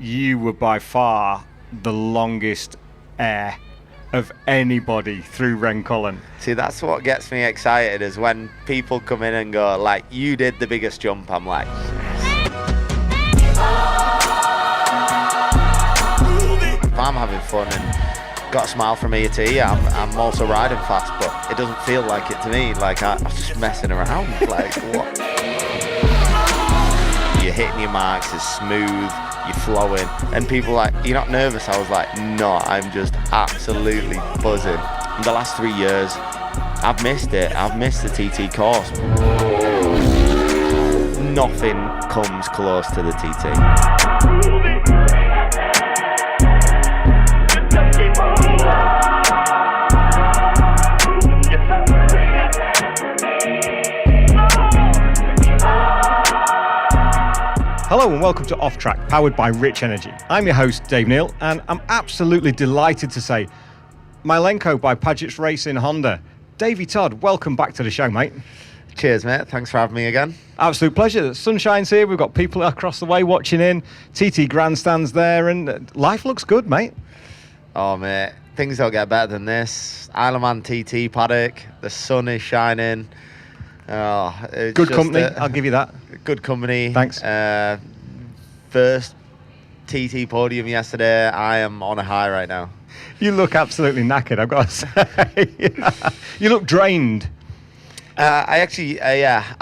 You were by far the longest air of anybody through Rencullen. See, that's what gets me excited, is when people come in and go, like, you did the biggest jump. I'm like, if I'm having fun and got a smile from ear to ear, I'm also riding fast, but it doesn't feel like it to me. Like, I'm just messing around. Like, what? You're hitting your marks, it's smooth, you're flowing, and people are like, you're not nervous? I was like, no, I'm just absolutely buzzing. In the last 3 years, I've missed it. I've missed the TT course. Nothing comes close to the TT. Hello and welcome to Off Track, powered by Rich Energy. I'm your host, Dave Neal, and I'm absolutely delighted to say Milenko by Paget's Racing Honda. Davey Todd, welcome back to the show, mate. Cheers, mate. Thanks for having me again. Absolute pleasure. The sunshine's here. We've got people across the way watching in. TT grandstands there, and life looks good, mate. Oh, mate. Things don't get better than this. Isle of Man TT paddock. The sun is shining. Oh, good company, I'll give you that. Good company. Thanks. First TT podium yesterday. I am on a high right now. You look absolutely knackered, I've got to say. You look drained. I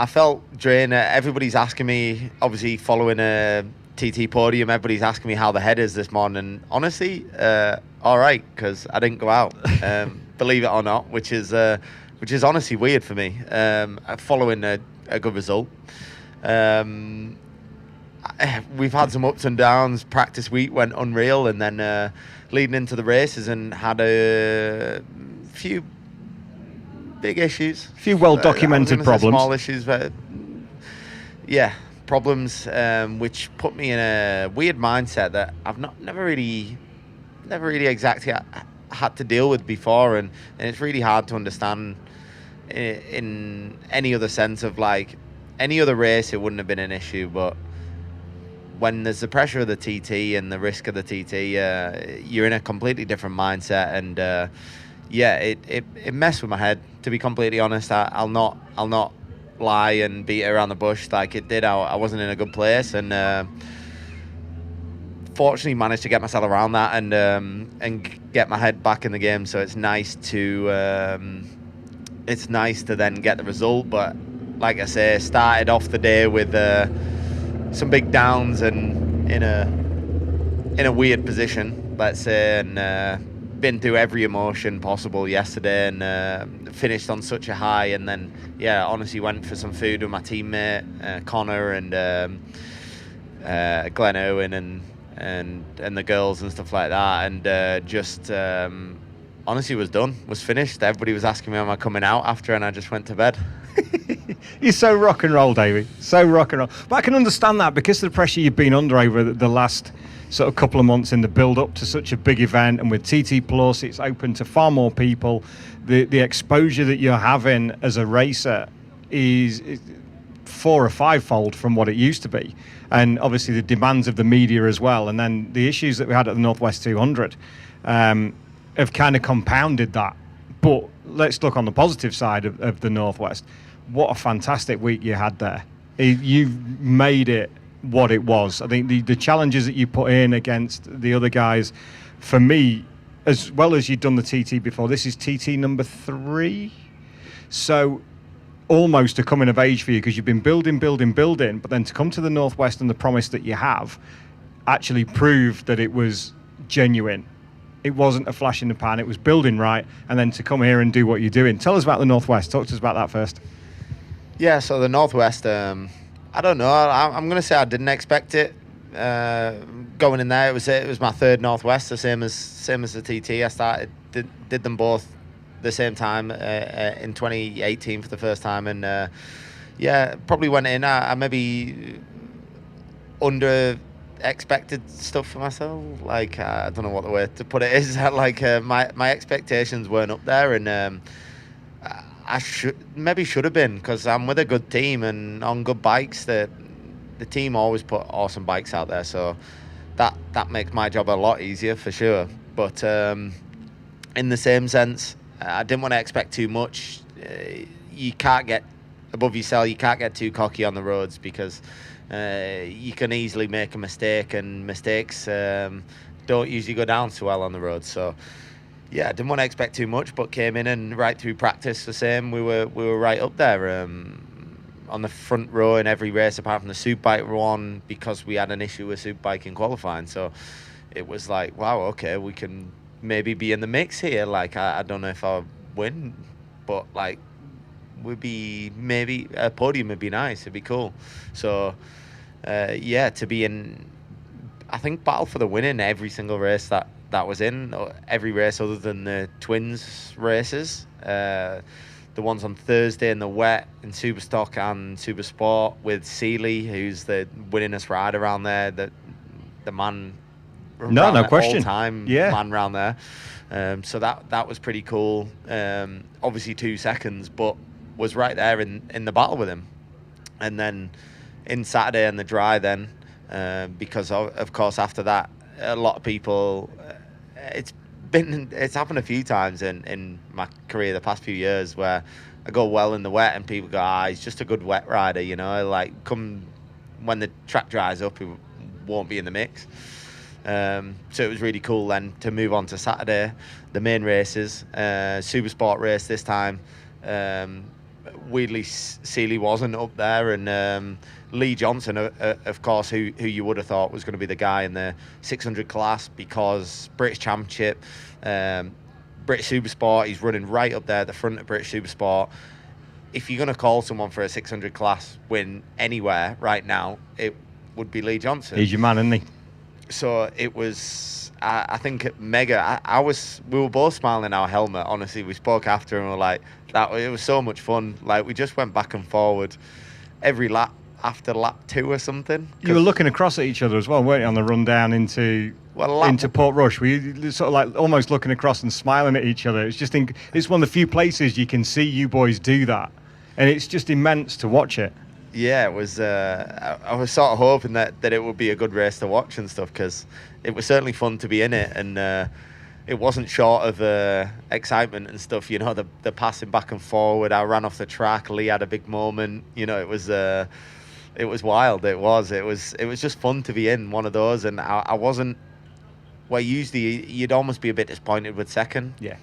felt drained. Everybody's asking me, obviously following a TT podium, everybody's asking me how the head is this morning. Honestly, all right, because I didn't go out, believe it or not, which is honestly weird for me, following a good result. We've had some ups and downs. Practice week went unreal, and then leading into the races and had a few big issues. A few well-documented problems. Small issues, but yeah, problems which put me in a weird mindset that I've never really exactly had to deal with before, and it's really hard to understand in any other sense of, like, any other race it wouldn't have been an issue, but when there's the pressure of the TT and the risk of the TT, you're in a completely different mindset, and it messed with my head, to be completely honest. I'll not lie and beat it around the bush like it did. I wasn't in a good place, and fortunately managed to get myself around that and get my head back in the game. So it's nice to then get the result. But like I say, started off the day with some big downs and in a weird position, let's say, and been through every emotion possible yesterday, and finished on such a high. And then honestly went for some food with my teammate Connor and Glenn Owen and the girls and stuff like that, and honestly was finished. Everybody was asking me, am I coming out after, and I just went to bed. You're so rock and roll, Davey. So rock and roll. But I can understand that because of the pressure you've been under over the last sort of couple of months in the build-up to such a big event, and with TT Plus, it's open to far more people. The exposure that you're having as a racer is 4 or 5-fold from what it used to be, and obviously the demands of the media as well, and then the issues that we had at the Northwest 200 have kind of compounded that. But let's look on the positive side of the Northwest. What a fantastic week you had there. You've made it what it was. I think the challenges that you put in against the other guys, for me, as well as you'd done the TT before, this is TT number 3. So almost a coming of age for you, because you've been building, but then to come to the Northwest and the promise that you have actually proved that it was genuine. It wasn't a flash in the pan, it was building right, and then to come here and do what you're doing. Tell us about the Northwest. Talk to us about that first. Yeah, so the Northwest, I don't know. I'm going to say I didn't expect it. Going in there, it was my third Northwest, the same as the TT. I did them both the same time in 2018 for the first time, and probably went in. I maybe under expected stuff for myself. Like, I don't know what the way to put it is. Like, my expectations weren't up there, and I should have been, because I'm with a good team and on good bikes. The team always put awesome bikes out there, so that makes my job a lot easier for sure. But in the same sense, I didn't want to expect too much. You can't get above yourself. You can't get too cocky on the roads because you can easily make a mistake, and mistakes don't usually go down so well on the road. So yeah, I didn't want to expect too much, but came in and right through practice the same. We were right up there on the front row in every race apart from the Superbike one, because we had an issue with Superbike in qualifying. So it was like, wow, okay, we can maybe be in the mix here. Like I don't know if I'll win, but like would be maybe a podium would be nice. It'd be cool. So yeah, to be in, I think, battle for the win in every single race that was in, every race other than the twins races, the ones on Thursday in the wet in Superstock and Supersport with Seeley, who's the winningest rider around there, the man, no question, all-time man around there. So that was pretty cool. Obviously 2 seconds, but was right there in the battle with him. And then in Saturday and the dry then, because of course after that, a lot of people, it's happened a few times in my career the past few years where I go well in the wet and people go, he's just a good wet rider, you know, like come when the track dries up, he won't be in the mix. So it was really cool then to move on to Saturday, the main races, Supersport race this time. Weirdly, Seeley wasn't up there, and Lee Johnson, of course, who you would have thought was going to be the guy in the 600 class, because British Championship, British Supersport, he's running right up there at the front of British Supersport. If you're going to call someone for a 600 class win anywhere right now, it would be Lee Johnson. He's your man, isn't he? So it was, I think, mega. We were both smiling in our helmet. Honestly, we spoke after and we were like, it was so much fun. Like we just went back and forward every lap after lap 2 or something. You were looking across at each other as well, weren't you, on the run down into Portrush? Were you sort of like almost looking across and smiling at each other? It's just it's one of the few places you can see you boys do that, and it's just immense to watch it. Yeah, it was. I was sort of hoping that it would be a good race to watch and stuff, because it was certainly fun to be in it, and it wasn't short of excitement and stuff. You know, the passing back and forward. I ran off the track. Lee had a big moment. You know, it was wild. It was just fun to be in one of those, and I wasn't. Well, usually you'd almost be a bit disappointed with second. Yeah.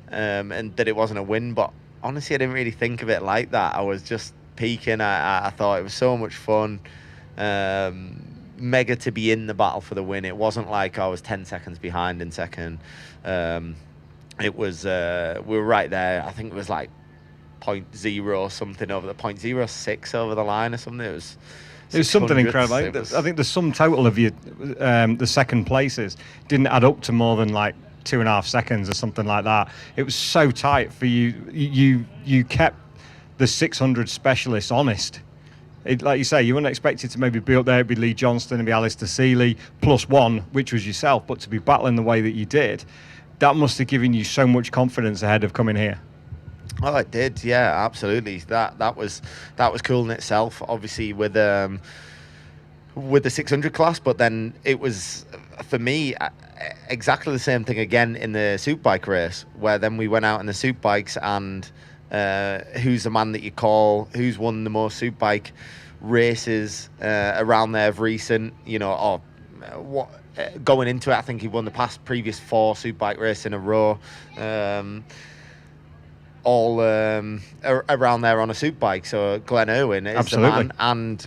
And that it wasn't a win, but honestly, I didn't really think of it like that. I was just peaking. I thought it was so much fun, mega to be in the battle for the win. It wasn't like I was 10 seconds behind in second. It was we were right there. I think it was like 0.0 something over the 0.06 over the line or something. It was something incredible. I think the sum total of the second places didn't add up to more than like 2.5 seconds or something like that. It was so tight for you. You kept the 600 specialists honest. Like you say, you wouldn't expect it to maybe be up there. It'd be Lee Johnston and be Alistair Seeley plus one, which was yourself. But to be battling the way that you did, that must have given you so much confidence ahead of coming here. Oh, it did. Yeah, absolutely. That was cool in itself. Obviously with the 600 class, but then it was for me exactly the same thing again in the Superbike race, where then we went out in the Superbikes and. Who's the man that you call? Who's won the most Superbike races around there of recent? You know, going into it, I think he won the previous 4 Superbike races in a row, all around there on a Superbike. So Glenn Irwin is the man, and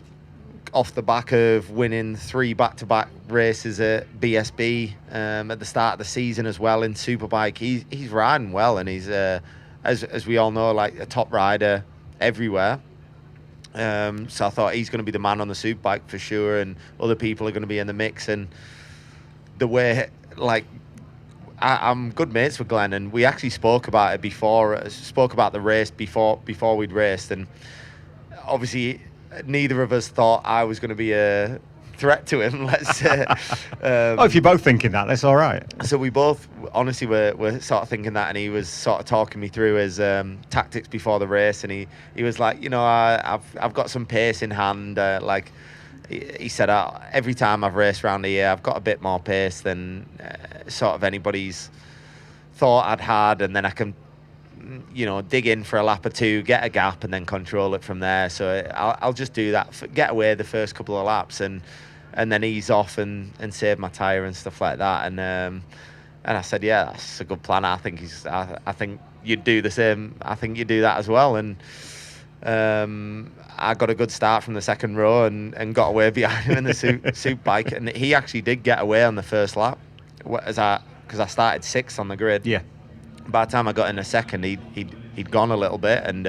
off the back of winning 3 back-to-back races at BSB at the start of the season as well in Superbike, he's riding well, and he's. As we all know, like a top rider everywhere. So I thought he's going to be the man on the Superbike for sure, and other people are going to be in the mix. And the way, like, I'm good mates with Glenn, and we actually spoke about it before. Spoke about the race before we'd raced, and obviously neither of us thought I was going to be a threat to him, let's say. If you're both thinking that, that's all right. So we both, honestly, were sort of thinking that, and he was sort of talking me through his tactics before the race, and he was like, you know, I've got some pace in hand, like he said, every time I've raced around here, I've got a bit more pace than sort of anybody's thought I'd had, and then I can, dig in for a lap or two, get a gap, and then control it from there. So I'll just do that, get away the first couple of laps, and then ease off and save my tyre and stuff like that. And I said, yeah, that's a good plan. I think I think you'd do the same. I think you'd do that as well. And I got a good start from the second row and got away behind him in the soup bike. And he actually did get away on the first lap, because I started sixth on the grid. Yeah. By the time I got in the second, he'd gone a little bit, and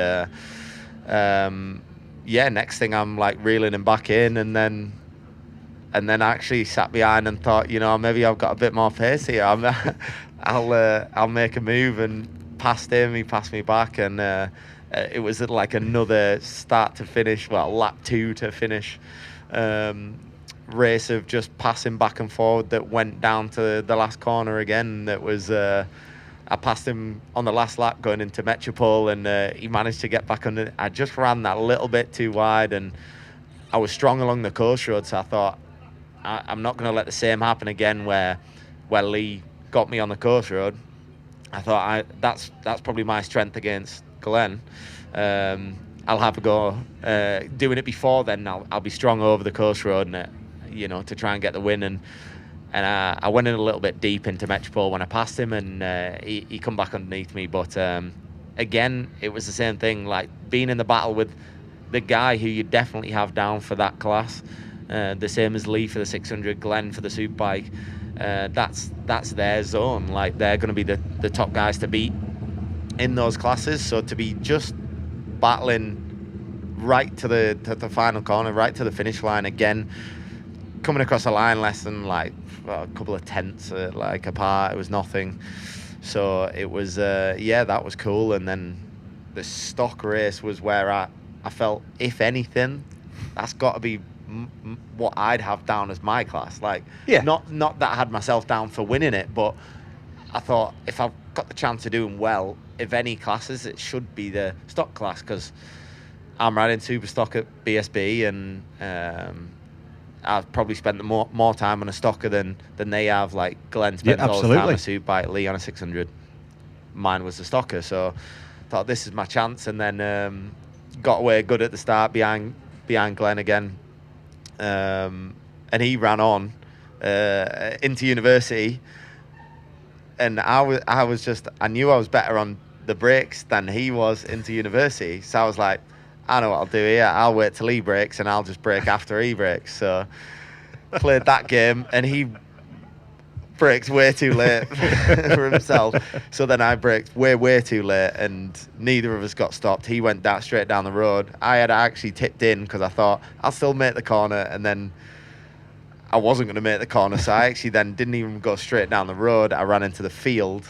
next thing I'm like reeling him back in, and then I actually sat behind and thought, maybe I've got a bit more pace here. I'll make a move, and passed him. He passed me back, and it was like another start to finish, lap 2 to finish race of just passing back and forward that went down to the last corner again. That was I passed him on the last lap going into Metropole, and he managed to get back under. I just ran that little bit too wide, and I was strong along the coast road, so I thought I'm not going to let the same happen again where Lee got me on the coast road. I thought that's probably my strength against Glenn. I'll have a go doing it before then. I'll be strong over the coast road, and to try and get the win. And I went in a little bit deep into Metropole when I passed him, and he come back underneath me. But again, it was the same thing, like being in the battle with the guy who you definitely have down for that class. The same as Lee for the 600, Glenn for the Superbike. That's their zone. Like, they're going to be the top guys to beat in those classes. So to be just battling right to the final corner, right to the finish line again, coming across a line less than like a couple of tenths apart, it was nothing. So it was that was cool. And then the stock race was where I felt, if anything, that's got to be what I'd have down as my class. Not that I had myself down for winning it, but I thought if I've got the chance of doing well, if any classes, it should be the stock class, because I'm riding super stock at BSB, and I've probably spent more time on a stocker than they have. Like Glenn spent all his time on a Superbike, Lee on a 600. Mine was the stocker, so I thought this is my chance. And then got away good at the start behind Glenn again, and he ran on into university, and I knew I was better on the brakes than he was into university, so I was like, I know what I'll do here. I'll wait till he breaks, and I'll just brake after he breaks. So played that game, and he braked way too late for himself. So then I braked way too late, and neither of us got stopped. He went straight down the road. I had actually tipped in because I thought I'll still make the corner, and then I wasn't going to make the corner. So I actually then didn't even go straight down the road. I ran into the field.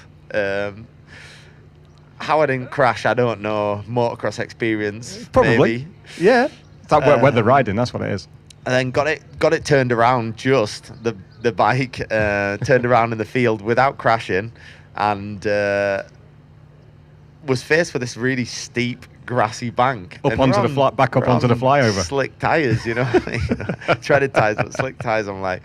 How I didn't crash, I don't know. Motocross experience, probably. Maybe. Yeah, it's like weather riding. That's what it is. And then got it turned around, just the bike turned around in the field without crashing, and was faced with this really steep grassy bank. Back up onto the flyover. Slick tyres, treaded tyres, but slick tyres. I'm like,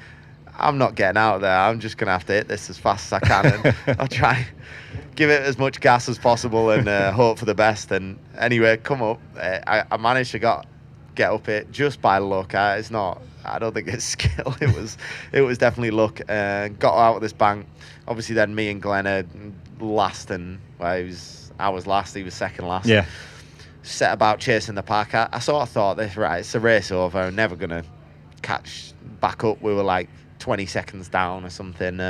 I'm not getting out of there. I'm just gonna have to hit this as fast as I can, and I'll try give it as much gas as possible and hope for the best. And anyway, come up. I managed to get up it just by luck. I don't think it's skill. It was definitely luck. Got out of this bank. Obviously, then me and Glenn are last, and I was last. He was second last. Yeah. Set about chasing the pack. I sort of thought this, right, it's a race over. I'm never gonna catch back up. We were like 20 seconds down or something.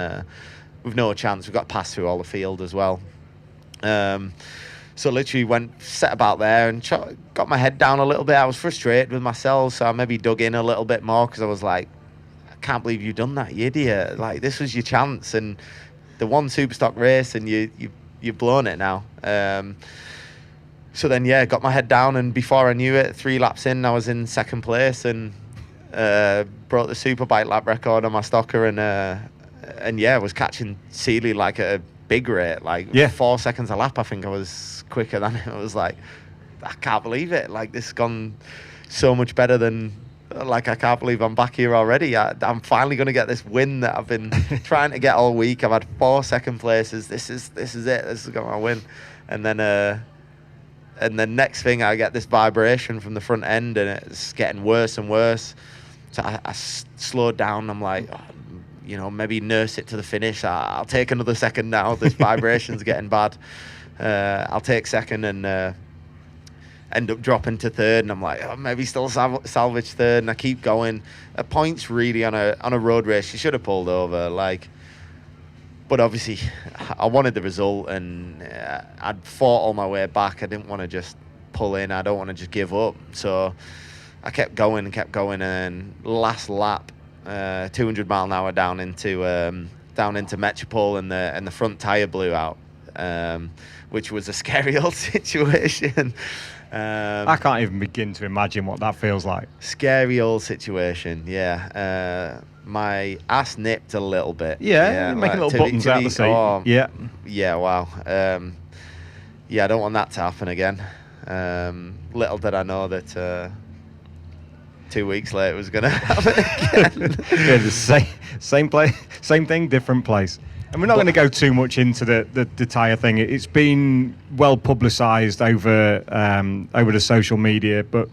With no chance. We got passed through all the field as well. So literally set about there and got my head down a little bit. I was frustrated with myself, so I maybe dug in a little bit more, because I was like, I can't believe you've done that, you idiot. Like, this was your chance, and the one super stock race, and you've blown it now. So then, got my head down, and before I knew it, 3 laps in, I was in second place, and broke the Superbike lap record on my stocker, and was catching Seeley like at a big rate, 4 seconds a lap. I think I was quicker than him. I was like, I can't believe it. Like, this has gone so much better than like, I can't believe I'm back here already. I'm finally going to get this win that I've been trying to get all week. I've had 4 second places. This is it. This is got my win. And then next thing, I get this vibration from the front end, and it's getting worse and worse. So I slowed down. I'm like, maybe nurse it to the finish. I'll take another second now. This vibration's getting bad. I'll take second and end up dropping to third. And I'm like, maybe still salvage third. And I keep going. A point's really on a road race. You should have pulled over. But obviously, I wanted the result, and I'd fought all my way back. I didn't want to just pull in. I don't want to just give up. So I kept going, and last lap, 200 mile an hour down into Metropole, and the front tire blew out, which was a scary old situation. I can't even begin to imagine what that feels like. Scary old situation, yeah. My ass nipped a little bit. Yeah, making little buttons out of the seat. Oh, yeah, wow. I don't want that to happen again. Little did I know that 2 weeks later it was going to happen again. Yeah, the same place, same thing, different place. And we're not going to go too much into the tyre thing. It's been well publicised over the social media, but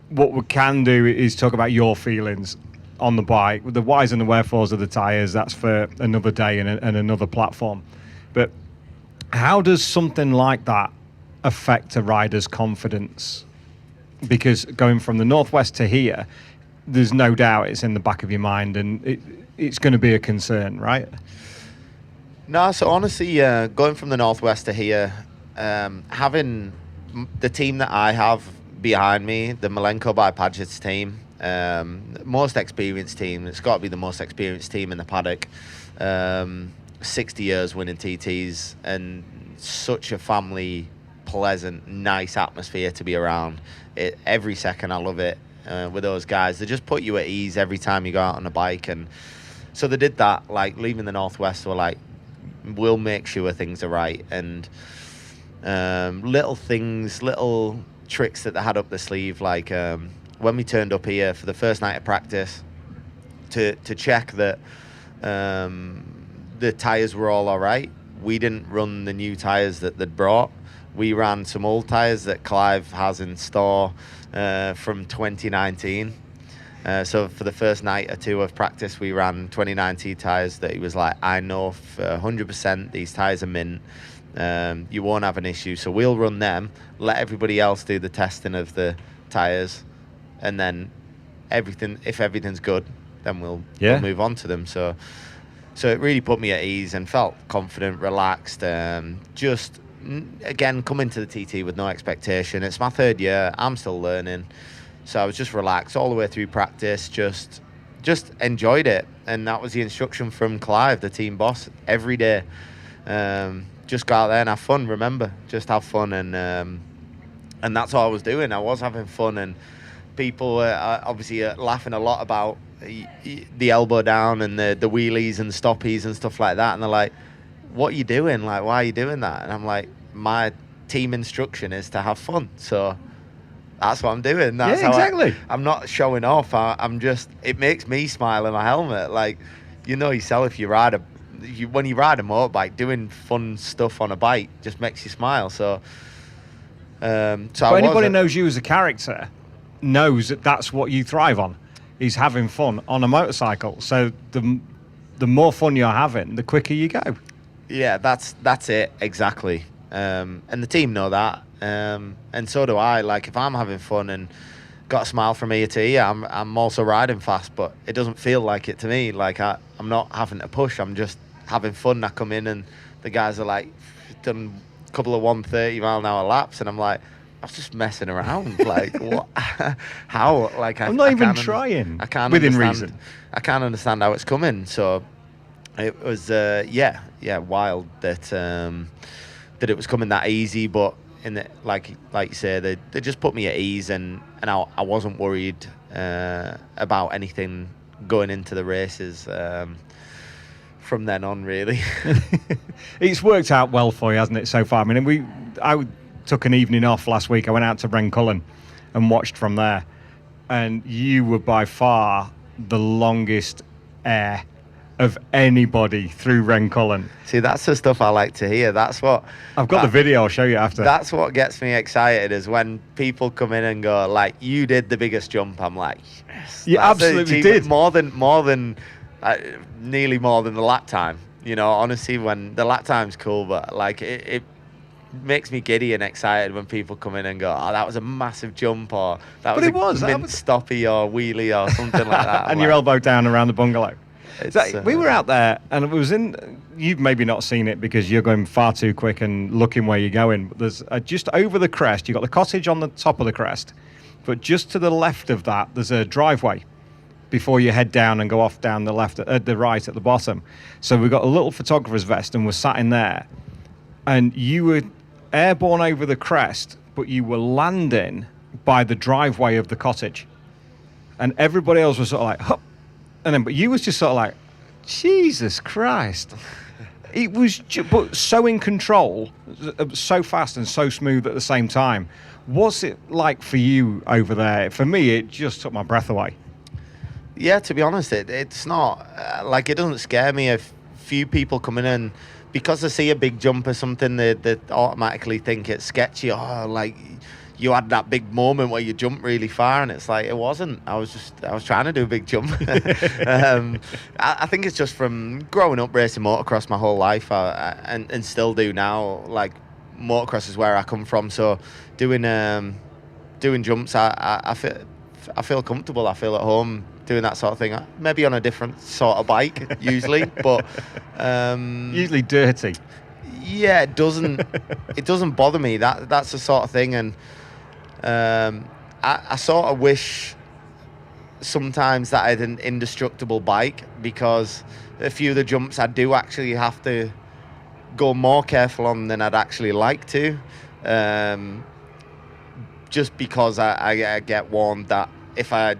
what we can do is talk about your feelings on the bike. The whys and the wherefores of the tyres, that's for another day and another platform. But how does something like that affect a rider's confidence? Because going from the Northwest to here, there's no doubt it's in the back of your mind, and it's going to be a concern, right? No, so honestly, going from the Northwest to here, having the team that I have behind me, the Malenko by Padgett's team, most experienced team. It's got to be the most experienced team in the paddock. 60 years winning TTs, and such a family, pleasant, nice atmosphere to be around. Every second, I love it with those guys. They just put you at ease every time you go out on a bike. And so they did that, like leaving the Northwest, were like, we'll make sure things are right. And little things, little tricks that they had up their sleeve, like when we turned up here for the first night of practice to check that the tyres were all right. We didn't run the new tyres that they'd brought. We ran some old tyres that Clive has in store from 2019. So for the first night or two of practice, we ran 2019 tyres that he was like, I know for 100% these tyres are mint. You won't have an issue. So we'll run them, let everybody else do the testing of the tyres, and then if everything's good, then we'll move on to them. So it really put me at ease and felt confident, relaxed, just again coming to the TT with no expectation. It's my third year. I'm still learning, so I was just relaxed all the way through practice. Just enjoyed it, and that was the instruction from Clive, the team boss, every day. Just go out there and have fun. Remember, just have fun, and that's all I was doing. I was having fun, and people were obviously laughing a lot about the elbow down and the wheelies and stoppies and stuff like that, and they're like, what are you doing? Like, why are you doing that? And I'm like, my team instruction is to have fun, so that's what I'm doing. That's exactly. I'm not showing off. I'm just, it makes me smile in my helmet. Like, you know yourself, when you ride a motorbike, doing fun stuff on a bike just makes you smile. So anybody knows you as a character knows that that's what you thrive on, is having fun on a motorcycle. So the more fun you're having, the quicker you go. Yeah, that's it, exactly. And the team know that, and so do I. Like, if I'm having fun and got a smile from ear to ear, I'm also riding fast, but it doesn't feel like it to me. Like, I'm not having to push, I'm just having fun. I come in and the guys are like, done a couple of 130 mile an hour laps, and I'm like, I was just messing around. Like, what? How? Like, I'm not even trying. I can't within understand, reason. I can't understand how it's coming. So it was wild that it was coming that easy. But like you say, they just put me at ease, and I wasn't worried about anything going into the races from then on, really. It's worked out well for you, hasn't it, so far? I mean, I took an evening off last week. I went out to Rencullen and watched from there. and you were by far the longest air of anybody through Rencullen. See, that's the stuff I like to hear. That's what I've got the video. I'll show you after. That's what gets me excited, is when people come in and go like, "You did the biggest jump." I'm like, "Yes, you that's absolutely did." Nearly more than the lap time. You know, honestly, when the lap time's cool, but like it makes me giddy and excited when people come in and go, "Oh, that was a massive jump," or "That But was a stoppy or wheelie or something like that." And your elbow down around the bungalow. It's, we were out there, and it was you've maybe not seen it because you're going far too quick and looking where you're going. But there's just over the crest, you've got the cottage on the top of the crest, but just to the left of that, there's a driveway before you head down and go off down the left, the right at the bottom. So we've got a little photographer's vest, and we're sat in there, and you were airborne over the crest, but you were landing by the driveway of the cottage, and everybody else was sort of like, hup. And then, but you was just sort of like, Jesus Christ. It was but so in control, so fast and so smooth at the same time. What's it like for you over there? For me, it just took my breath away. Yeah, to be honest, it's not like, it doesn't scare me if few people coming in because they see a big jump or something. They automatically think it's sketchy. Oh, like you had that big moment where you jumped really far, and it's like, it wasn't. I was trying to do a big jump. I think it's just from growing up racing motocross my whole life, and still do now. Like, motocross is where I come from, so doing jumps, I feel comfortable. I feel at home doing that sort of thing. Maybe on a different sort of bike usually, but usually dirty. Yeah, it doesn't bother me. That's the sort of thing, and I sort of wish sometimes that I had an indestructible bike, because a few of the jumps I do actually have to go more careful on than I'd actually like to, just because I get warned that if I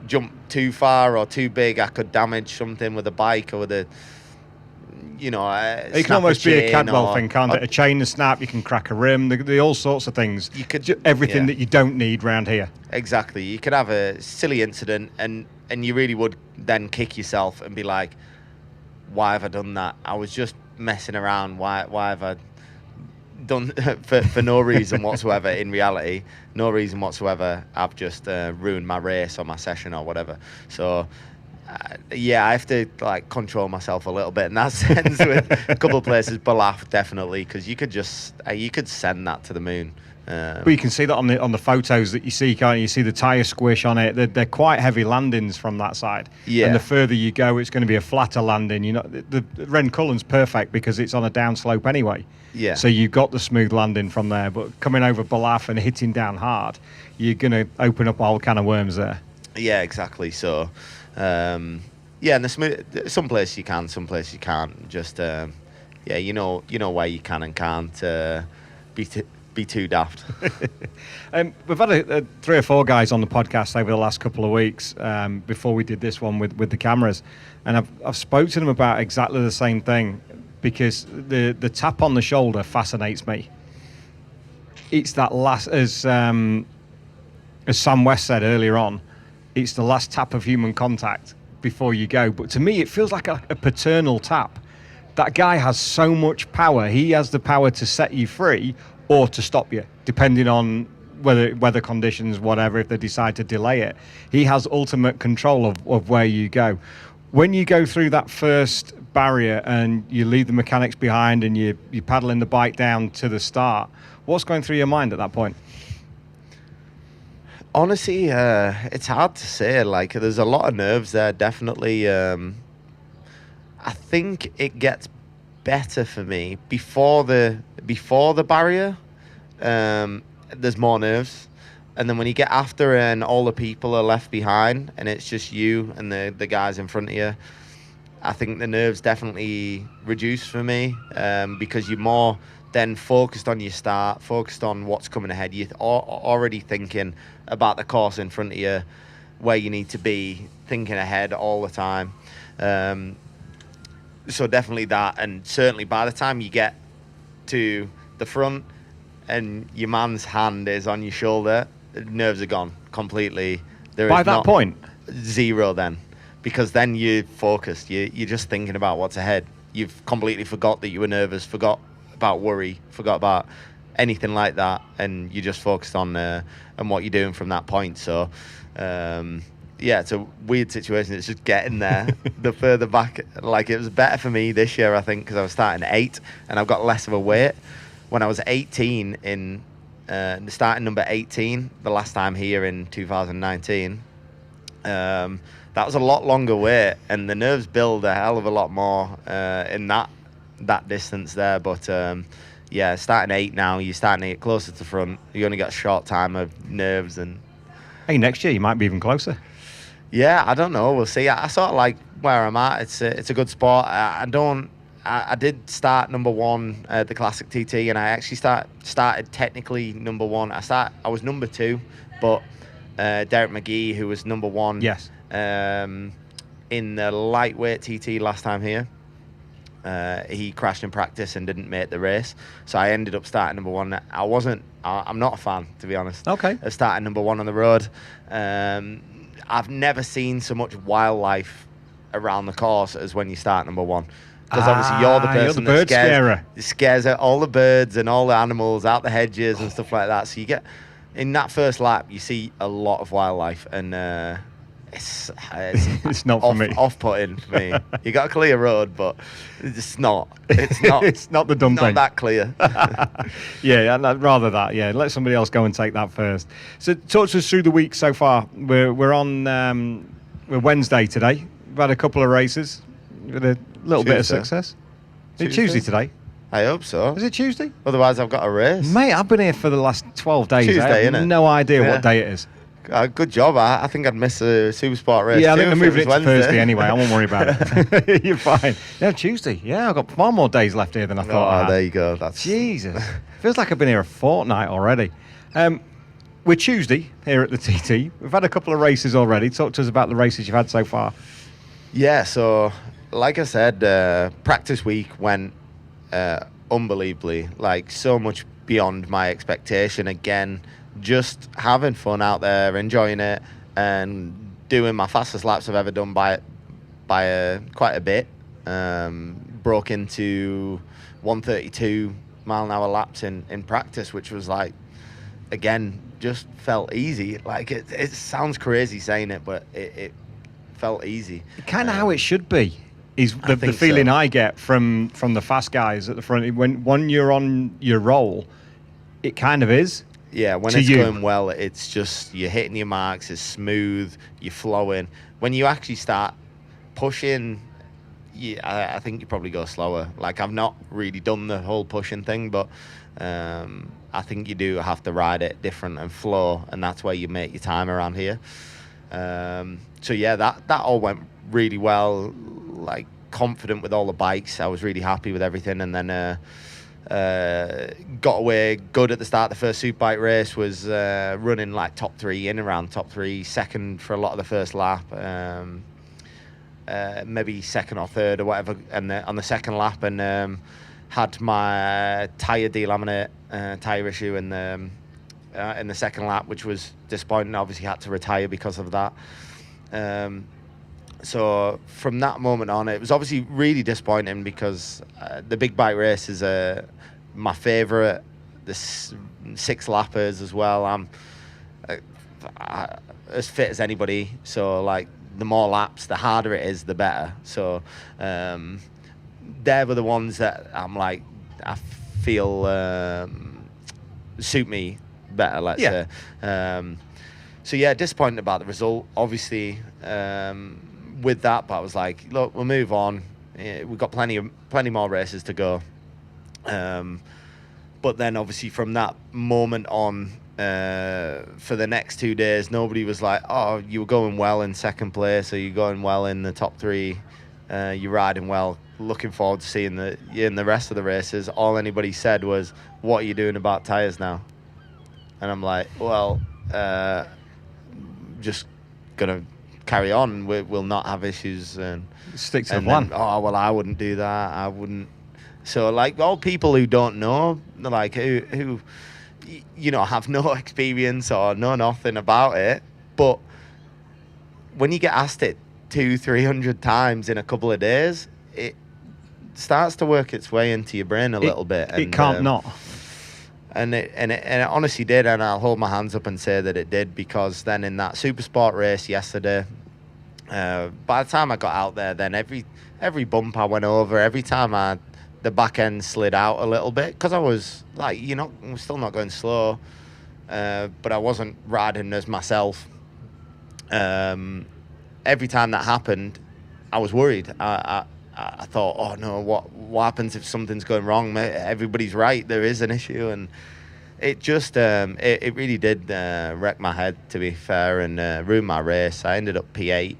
jump too far or too big, I could damage something with a bike or with a, you know, it can almost be a Cadwell thing, can't it? A chain to snap, you can crack a rim, the all sorts of things. You could everything that you don't need round here. Exactly. You could have a silly incident, and you really would then kick yourself and be like, why have I done that? I was just messing around. Why have I done for no reason whatsoever? In reality, no reason whatsoever. I've just ruined my race or my session or whatever. So yeah, I have to like control myself a little bit in that sense with a couple of places. Balaf, definitely, because you could send that to the moon. But you can see that on the photos that you see, can't you? You see the tyre squish on it. They're quite heavy landings from that side. Yeah. And the further you go, it's going to be a flatter landing. You know, the Rencullen's perfect because it's on a downslope anyway. Yeah. So you've got the smooth landing from there, but coming over Balaf and hitting down hard, you're going to open up a whole can of worms there. Yeah, exactly. So, yeah, and the smooth, some places you can, some places you can't. Just, yeah, you know where you can and can't be too daft. We've had 3 or 4 guys on the podcast over the last couple of weeks before we did this one with the cameras, and I've spoke to them about exactly the same thing, because the tap on the shoulder fascinates me. It's that last, as Sam West said earlier on, it's the last tap of human contact before you go. But to me, it feels like a paternal tap. That guy has so much power. He has the power to set you free or to stop you, depending on weather conditions, whatever, if they decide to delay it. He has ultimate control of where you go. When you go through that first barrier and you leave the mechanics behind and you're paddling the bike down to the start, what's going through your mind at that point? Honestly, it's hard to say. Like, there's a lot of nerves there, definitely. I think it gets better for me before the barrier. There's more nerves, and then when you get after and all the people are left behind and it's just you and the guys in front of you, I think the nerves definitely reduce for me, because you're more then focused on your start, focused on what's coming ahead. You're already thinking about the course in front of you, where you need to be, thinking ahead all the time. So definitely that, and certainly by the time you get to the front and your man's hand is on your shoulder, the nerves are gone completely. By that point? Zero then, because then you're focused. You're just thinking about what's ahead. You've completely forgot that you were nervous, forgot about worry, forgot about anything like that, and you're just focused on what you're doing from that point. So yeah, it's a weird situation. It's just getting there. The further back, like, it was better for me this year, I think, because I was starting at 8 and I've got less of a weight. When I was 18 in starting number 18 the last time here in 2019, that was a lot longer weight, and the nerves build a hell of a lot more in that distance there. But yeah, starting 8 now, you're starting to get closer to the front. You only got a short time of nerves, and hey, next year you might be even closer. yeah, I don't know. We'll see. I sort of like where I'm at. It's a good sport. I did start number 1 at the Classic TT, and I actually started technically number 1. I was number 2, but Derek McGee, who was number 1, Yes, in the lightweight TT last time here, he crashed in practice and didn't make the race. So I ended up starting number 1. I'm not a fan, to be honest. Okay. Of starting number 1 on the road. I've never seen so much wildlife around the course as when you start number 1. Because obviously you're the person that scares out all the birds and all the animals out the hedges and stuff like that. So you get, in that first lap, you see a lot of wildlife, and it's it's not for me. Off-putting for me. You got a clear road, but it's not. It's not. It's not the dumb thing. Not that clear. Yeah, I'd rather that. Yeah, let somebody else go and take that first. So talk to us through the week so far. We're on we're Wednesday today. We've had a couple of races with a little bit of success. Is it Tuesday today? I hope so. Is it Tuesday? Otherwise, I've got a race. Mate, I've been here for the last 12 days. Tuesday, I have innit? no idea what day it is. Good job. I think I'd miss a Supersport race. Yeah, I think too they're if moving it to Wednesday. Thursday anyway. I won't worry about it. You're fine. No, Tuesday. Yeah, I've got far more days left here than I thought I had. There you go. That's Jesus. Feels like I've been here a fortnight already. We're Tuesday here at the TT. We've had a couple of races already. Talk to us about the races you've had so far. Yeah, so like I said, practice week went unbelievably, like so much beyond my expectation. Again, just having fun out there, enjoying it, and doing my fastest laps I've ever done by quite a bit. Broke into 132 mile an hour laps in practice, which was like, again, just felt easy. Like it sounds crazy saying it, but it felt easy. Kind of how it should be. Is the feeling I get from the fast guys at the front. When you're on your roll, it kind of is. Yeah, when it's going well, it's just you're hitting your marks, it's smooth, you're flowing. When you actually start pushing, I think you probably go slower. Like, I've not really done the whole pushing thing, but I think you do have to ride it different and flow, and that's where you make your time around here. So yeah, that all went really well. Like, confident with all the bikes. I was really happy with everything, and then got away good at the start. The first Superbike race was running like top 3, in around top 3, second for a lot of the first lap, maybe second or third or whatever, and on the second lap, and had my tyre delaminate tyre issue in the second lap, which was disappointing. Obviously had to retire because of that. So from that moment on, it was obviously really disappointing, because the big bike race is my favourite. The 6 lappers as well. I'm as fit as anybody. So, like, the more laps, the harder it is, the better. So they were the ones that I'm like, I feel suit me better, let's say. So yeah, disappointed about the result, obviously, with that, but I was like, look, we'll move on. We've got plenty more races to go. But then obviously from that moment on, for the next 2 days, nobody was like, oh, you were going well in second place, or you're going well in the top 3, you're riding well, looking forward to seeing you in the rest of the races. All anybody said was, what are you doing about tyres now? And I'm like, well, just gonna carry on. We'll not have issues, and stick to the plan. Oh well, I wouldn't do that. I wouldn't. So, like, all people who don't know, like who you know, have no experience or know nothing about it, but when you get asked it 200-300 times in a couple of days, it starts to work its way into your brain a little bit. It can't not. And it honestly did, and I'll hold my hands up and say that it did, because then in that super sport race yesterday, by the time I got out there, then every bump I went over, every time the back end slid out a little bit, because I was like, I'm still not going slow, but I wasn't riding as myself. Every time that happened, I was worried. I thought, oh no, what happens if something's going wrong? Everybody's right, there is an issue, and it just it really did wreck my head, to be fair, and ruin my race. I ended up P8,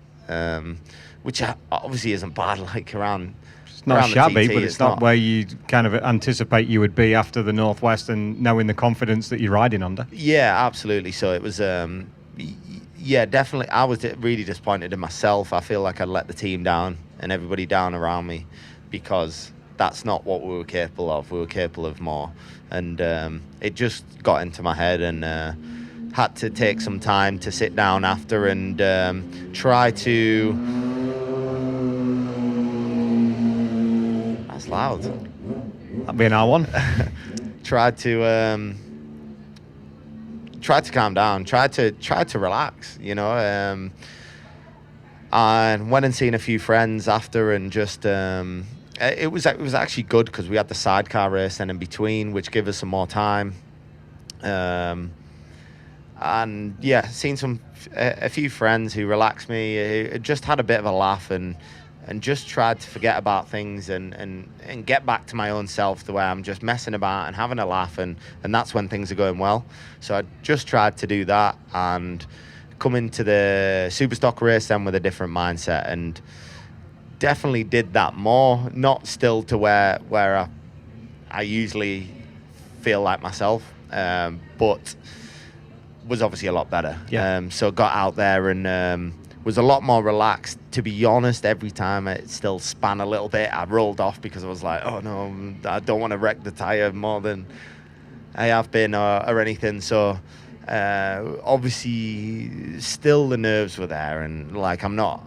which obviously isn't bad, like around. It's not shabby, TT, but it's not where you kind of anticipate you would be after the Northwest and knowing the confidence that you're riding under. Yeah, absolutely. So it was. Yeah, definitely. I was really disappointed in myself. I feel like I let the team down and everybody down around me, because that's not what we were capable of. We were capable of more. And it just got into my head, and had to take some time to sit down after and try to... That's loud. That'd be an R1. Tried to calm down, tried to relax, and went and seen a few friends after, and just it was actually good, because we had the sidecar race then in between, which gave us some more time, and yeah, seen a few friends who relaxed me, who just had a bit of a laugh, and just tried to forget about things and get back to my own self, the way I'm just messing about and having a laugh, and that's when things are going well. So I just tried to do that and come into the Superstock race then with a different mindset, and definitely did that more, not still to where I usually feel like myself, but was obviously a lot better. Yeah. So got out there and was a lot more relaxed. To be honest, every time it still span a little bit, I rolled off, because I was like, oh no, I don't want to wreck the tyre more than I have been or anything. So obviously still the nerves were there, and like, I'm not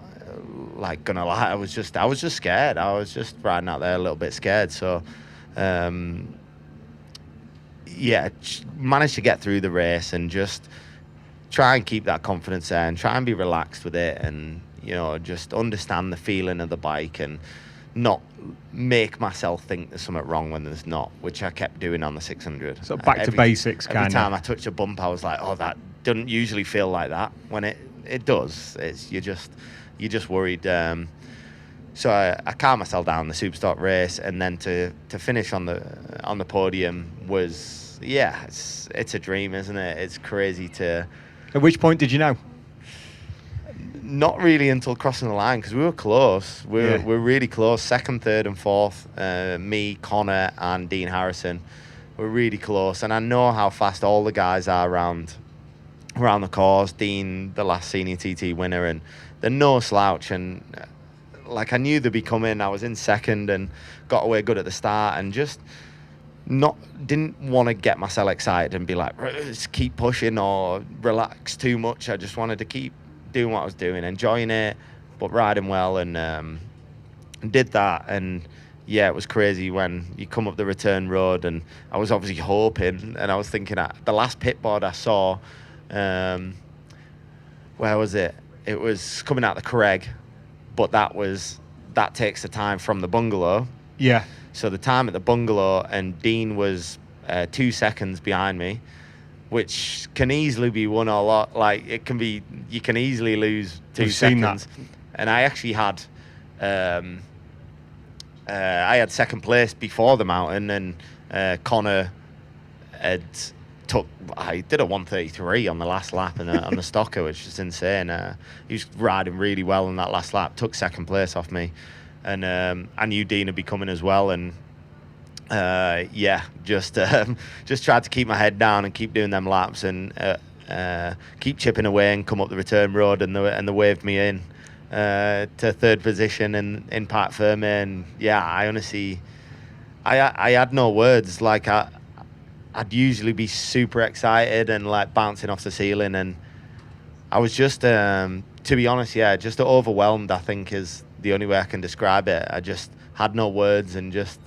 like gonna lie, I was just scared. I was just riding out there a little bit scared. So yeah, managed to get through the race and just try and keep that confidence there, and try and be relaxed with it, and just understand the feeling of the bike, and not make myself think there's something wrong when there's not, which I kept doing on the 600. So back to basics, kind of. Every time I touched a bump, I was like, oh, that doesn't usually feel like that. When it does, you're just worried. So I calmed myself down the Superstock race, and then to finish on the podium was, yeah, it's a dream, isn't it? It's crazy to... At which point did you know? Not really until crossing the line, because we were close. We're really close. Second, third, and fourth. Me, Connor, and Dean Harrison were really close. And I know how fast all the guys are around the course. Dean, the last senior TT winner, and they're no slouch. And like, I knew they'd be coming. I was in second and got away good at the start, and just didn't want to get myself excited and be like, just keep pushing or relax too much. I just wanted to keep doing what I was doing, enjoying it, but riding well, and did that. And yeah, it was crazy when you come up the return road, and I was obviously hoping, and I was thinking at the last pit board I saw, where was it? It was coming out the Craig, but that takes the time from the bungalow. Yeah. So the time at the bungalow, and Dean was 2 seconds behind me, which can easily be won or lost. Like, you can easily lose 2 seconds. And I actually had, I had second place before the mountain, and Connor I did a 133 on the last lap on the stocker, which is insane. He was riding really well on that last lap, took second place off me. And I knew Dean would be coming as well, and just tried to keep my head down and keep doing them laps, and keep chipping away and come up the return road, and they waved me in to third position in Parc Ferme. And yeah, I honestly, I had no words. Like, I'd usually be super excited and like bouncing off the ceiling, and I was just to be honest, yeah, just overwhelmed, I think, is the only way I can describe it. I just had no words, and just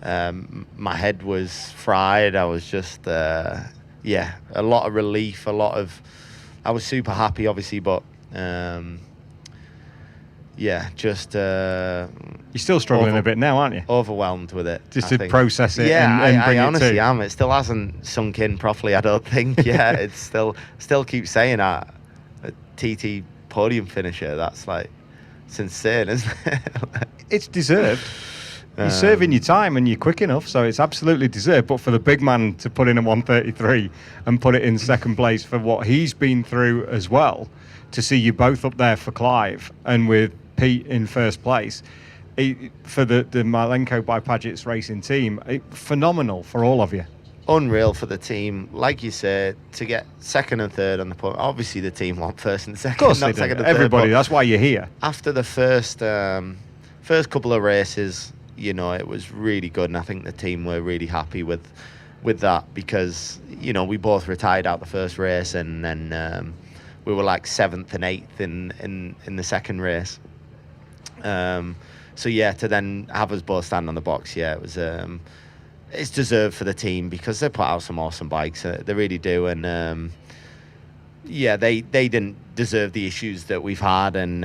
my head was fried. I was just, a lot of relief, I was super happy, obviously, but just... You're still struggling a bit now, aren't you? Overwhelmed with it. Just to process it and bring I it honestly to... am. It still hasn't sunk in properly, I don't think. Yeah, it's still keep saying that. A TT podium finisher, that's like, it's insane, isn't it? It's deserved. You're serving your time and you're quick enough, so it's absolutely deserved. But for the big man to put in a 1:33 and put it in second place for what he's been through as well, to see you both up there for Clive and with Pete in first place, for the Malenko by Paget's racing team, phenomenal for all of you. Unreal for the team. Like you said, to get second and third on the podium. Obviously, the team want first and second. Of course, not they second do. and third. Everybody, that's why you're here. After the first couple of races, you know, it was really good, and I think the team were really happy with that, because, you know, we both retired out the first race, and then we were like 7th and 8th in the second race. So yeah, to then have us both stand on the box, yeah, it was it's deserved for the team, because they put out some awesome bikes, they really do, and they didn't deserve the issues that we've had, and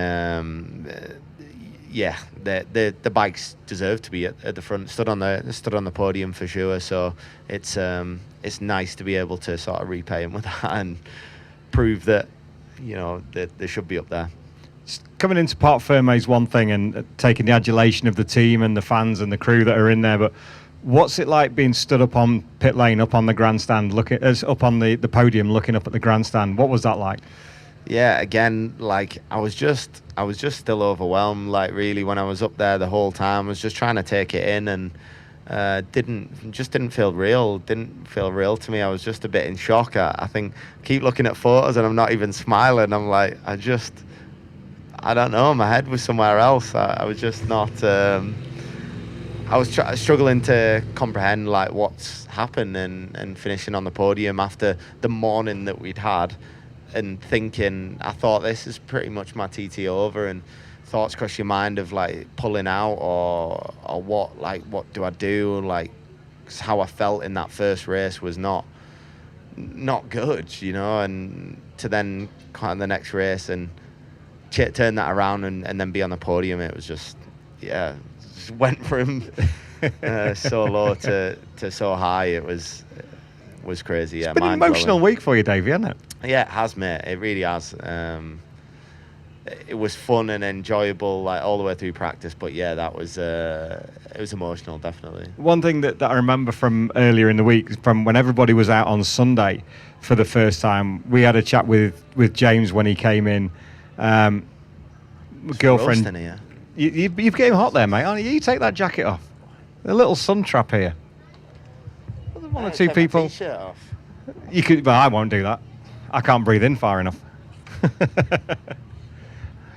the bikes deserve to be at the front, stood on the podium for sure. So it's nice to be able to sort of repay them with that and prove that, you know, that they should be up there. Coming into Parc Fermé is one thing, and taking the adulation of the team and the fans and the crew that are in there, but what's it like being stood up on pit lane, up on the grandstand, up on the podium, looking up at the grandstand? What was that like? Yeah, again, like I was just still overwhelmed. Like, really, when I was up there the whole time, I was just trying to take it in, and didn't feel real. Didn't feel real to me. I was just a bit in shock. I think keep looking at photos and I'm not even smiling. I'm like, I don't know. My head was somewhere else. I was just not. I was struggling to comprehend like what's happened, and finishing on the podium after the morning that we'd had, and thinking, I thought this is pretty much my TT over, and thoughts cross your mind of like pulling out or what do I do? Like, 'cause how I felt in that first race was not good, you know, and to then come on the next race and turn that around and then be on the podium, it was just went from so low to so high. It was crazy. It's been an emotional week for you, Davey, hasn't it? Yeah, it has, mate. It really has. It was fun and enjoyable, like all the way through practice. But yeah, it was emotional, definitely. One thing that I remember from earlier in the week, from when everybody was out on Sunday for the first time, we had a chat with James when he came in. Girlfriend, here. you've getting hot there, mate, aren't you? You take that jacket off. A little sun trap here. One or two people. My t-shirt off. You could, but I won't do that. I can't breathe in far enough.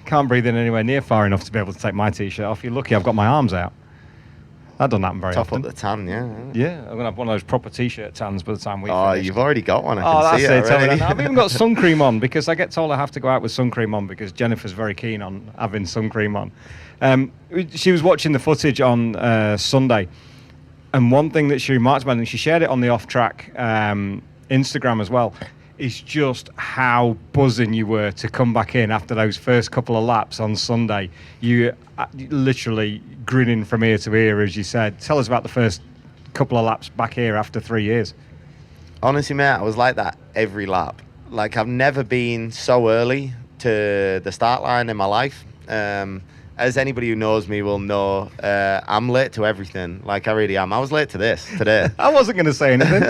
Can't breathe in anywhere near far enough to be able to take my t-shirt off. You're lucky I've got my arms out. That doesn't happen very often. Top up the tan, yeah. Yeah, I'm gonna have one of those proper t-shirt tans by the time we finish. Oh, you've already got one. I can see that's it already. I've even got sun cream on, because I get told I have to go out with sun cream on because Jennifer's very keen on having sun cream on. She was watching the footage on Sunday, and one thing that she remarked about, and she shared it on the off-track Instagram as well, is just how buzzing you were to come back in after those first couple of laps on Sunday. You literally grinning from ear to ear, as you said. Tell us about the first couple of laps back here after 3 years. Honestly, mate, I was like that every lap. Like, I've never been so early to the start line in my life. As anybody who knows me will know, I'm late to everything. Like, I really am. I was late to this today. I wasn't going to say anything,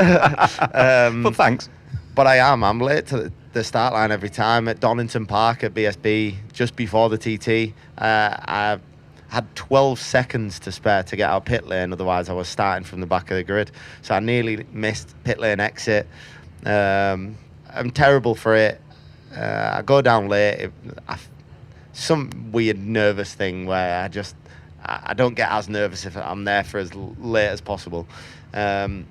but thanks. But I am. I'm late to the start line every time at Donington Park at BSB, just before the TT. I had 12 seconds to spare to get out pit lane, otherwise I was starting from the back of the grid. So I nearly missed pit lane exit. I'm terrible for it. I go down late. Some weird nervous thing where I don't get as nervous if I'm there for as late as possible. But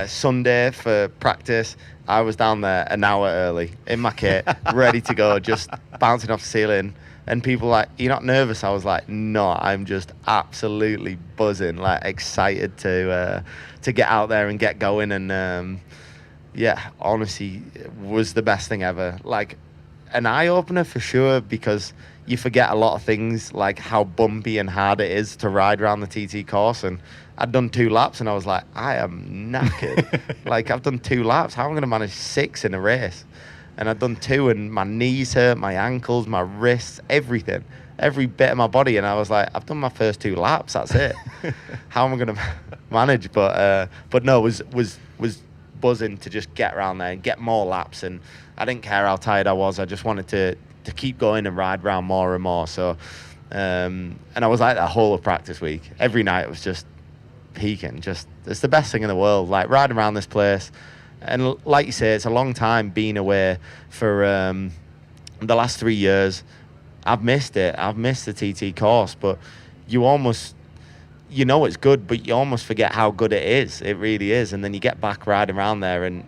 Sunday for practice, I was down there an hour early in my kit, ready to go, just bouncing off the ceiling. And people were like, "You're not nervous?" I was like, "No, I'm just absolutely buzzing, like excited to get out there and get going." And honestly, it was the best thing ever. Like an eye opener for sure, because you forget a lot of things, like how bumpy and hard it is to ride around the TT course. And I'd done 2 laps and I was like, I am knackered. Like, I've done 2 laps. How am I going to manage 6 in a race? And I'd done 2 and my knees hurt, my ankles, my wrists, everything, every bit of my body. And I was like, I've done my first 2 laps. That's it. How am I going to manage? But no, was buzzing to just get around there and get more laps. And I didn't care how tired I was. I just wanted to keep going and ride around more and more. So, and I was like that whole of practice week. Every night it was just peaking. Just, it's the best thing in the world, like riding around this place. And like you say, it's a long time being away for the last 3 years. I've missed it. I've missed the TT course, but you almost, you know it's good, but you almost forget how good it is. It really is. And then you get back riding around there, and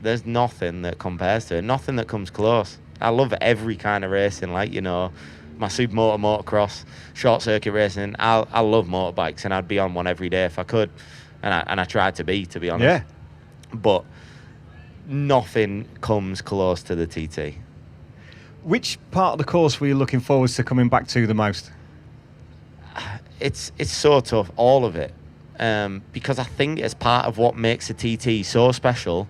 there's nothing that compares to it. Nothing that comes close. I love every kind of racing, like, you know, my supermoto, motocross, short circuit racing. I love motorbikes, and I'd be on one every day if I could. And I tried to be honest. Yeah. But nothing comes close to the TT. Which part of the course were you looking forward to coming back to the most? It's so tough, all of it, because I think it's part of what makes a TT so special,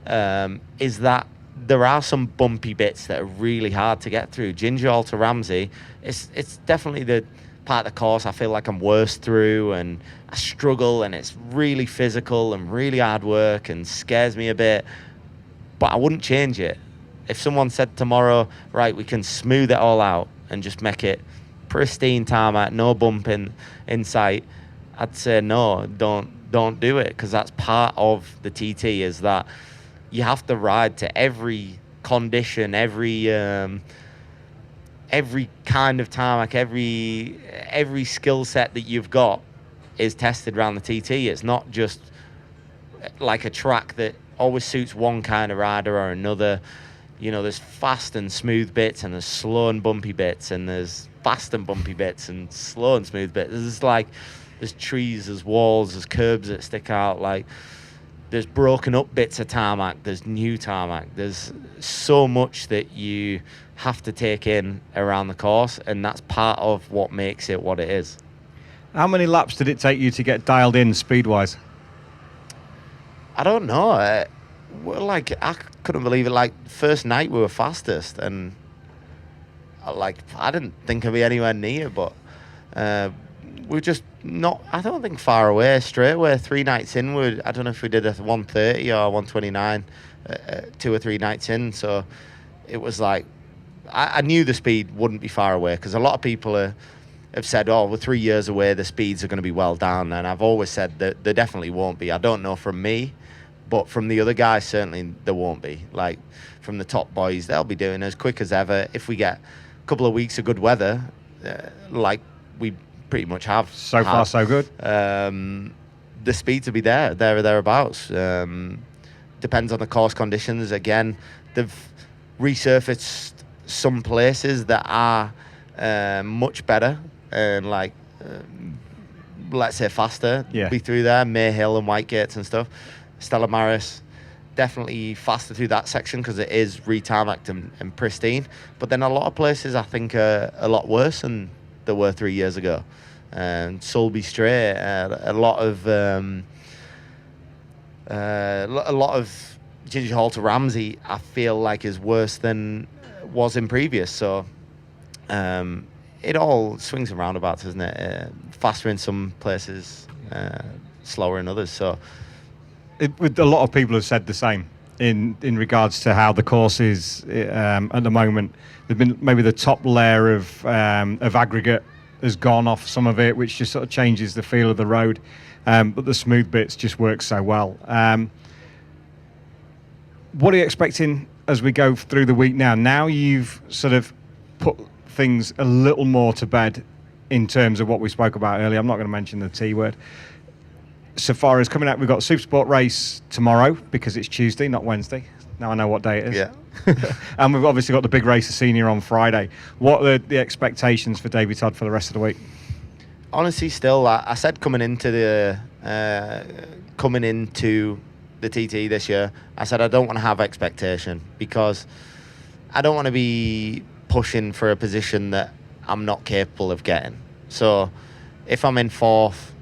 is that there are some bumpy bits that are really hard to get through. Ginger Hall to Ramsey, it's definitely the part of the course I feel like I'm worst through, and I struggle, and it's really physical and really hard work and scares me a bit, but I wouldn't change it. If someone said tomorrow, right, we can smooth it all out and just make it pristine tarmac, no bump in sight, I'd say no, don't do it, because that's part of the TT, is that you have to ride to every condition, every kind of tarmac, every skill set that you've got is tested around the TT. It's not just like a track that always suits one kind of rider or another. You know, there's fast and smooth bits, and there's slow and bumpy bits, and there's fast and bumpy bits and slow and smooth bits. There's trees, there's walls, there's curbs that stick out, like there's broken up bits of tarmac, there's new tarmac. There's so much that you have to take in around the course, and that's part of what makes it what it is. How many laps did it take you to get dialed in speed-wise? I don't know. I couldn't believe it. Like, first night we were fastest, and I didn't think I'd be anywhere near, but we're just not, I don't think, far away. Straight away, 3 nights in, I don't know if we did a 130 or 129, 2 or 3 nights in. So it was like, I knew the speed wouldn't be far away, because a lot of people have said, oh, we're 3 years away, the speeds are going to be well down. And I've always said that they definitely won't be. I don't know from me, but from the other guys, certainly there won't be. Like, from the top boys, they'll be doing as quick as ever. If we get a couple of weeks of good weather, like we pretty much have. So far, so good. The speeds will be there or thereabouts. Depends on the course conditions. Again, they've resurfaced some places that are much better and let's say faster. Yeah. Be through there, Mayhill and Whitegates and stuff. Stella Maris, definitely faster through that section because it is retarmacked and pristine. But then a lot of places I think are a lot worse than they were 3 years ago. And Sulby Strait, a lot of Ginger Hall to Ramsey, I feel like is worse than was in previous. So it all swings and roundabouts, isn't it? Faster in some places, slower in others. So A lot of people have said the same in regards to how the course is at the moment. There's been maybe the top layer of aggregate has gone off some of it, which just sort of changes the feel of the road. But the smooth bits just work so well. What are you expecting as we go through the week now? Now you've sort of put things a little more to bed in terms of what we spoke about earlier. I'm not going to mention the T word. so far as coming out, we've got Supersport race tomorrow because it's Tuesday, not Wednesday. Now I know what day it is. Yeah. And we've obviously got the big race of senior on Friday. What are the expectations for Davey Todd for the rest of the week? Honestly, still, I said coming into the TT this year, I said I don't want to have expectation because I don't want to be pushing for a position that I'm not capable of getting. So if I'm in fourth,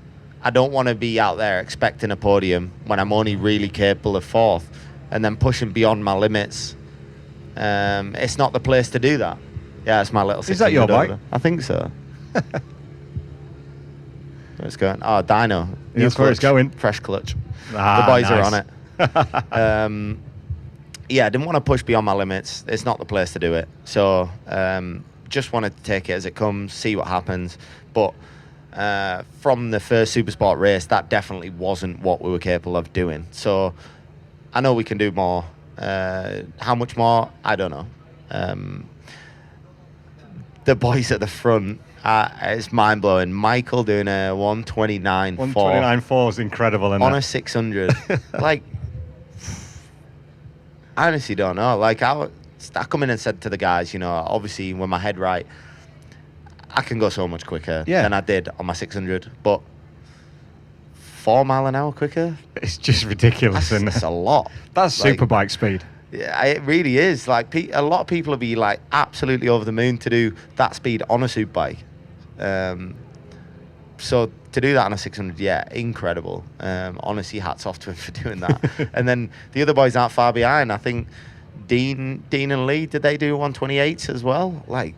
I don't want to be out there expecting a podium when I'm only really capable of fourth and then pushing beyond my limits. It's not the place to do that. Yeah, it's my little 600. Is that your bike? Over. I think so. It's going. Oh, dyno. That's where it's going. Fresh clutch. Ah, the boys nice. are on it. Yeah, I didn't want to push beyond my limits. It's not the place to do it. So just wanted to take it as it comes, see what happens. But from the first Supersport race, that definitely wasn't what we were capable of doing. So I know we can do more. How much more? I don't know. The boys at the front, it's mind-blowing. Michael doing a 129.4. 129.4 is incredible. On a 600. Like, I honestly don't know. Like, I come in and said to the guys, you know, obviously with my head right, I can go so much quicker than I did on my 600. But 4 mile an hour quicker? It's just ridiculous, isn't it? That's a lot. That's like, superbike speed. Yeah, it really is. Like, a lot of people will be like absolutely over the moon to do that speed on a superbike. So to do that on a 600, yeah, incredible. Honestly, hats off to him for doing that. And then the other boys aren't far behind. I think Dean and Lee, did they do 128s as well? Like,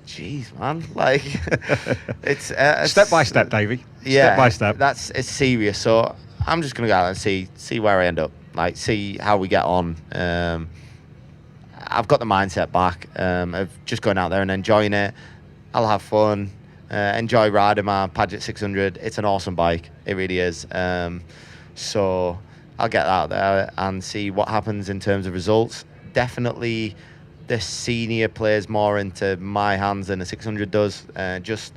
jeez, man. Like, it's step by step, Davey. Yeah, step by step. It's serious. So I'm just gonna go out and see where I end up. Like, see how we get on. I've got the mindset back of just going out there and enjoying it. I'll have fun, enjoy riding my Paget 600. It's an awesome bike. It really is. So I'll get out there and see what happens in terms of results. Definitely the senior plays more into my hands than the 600 does. Just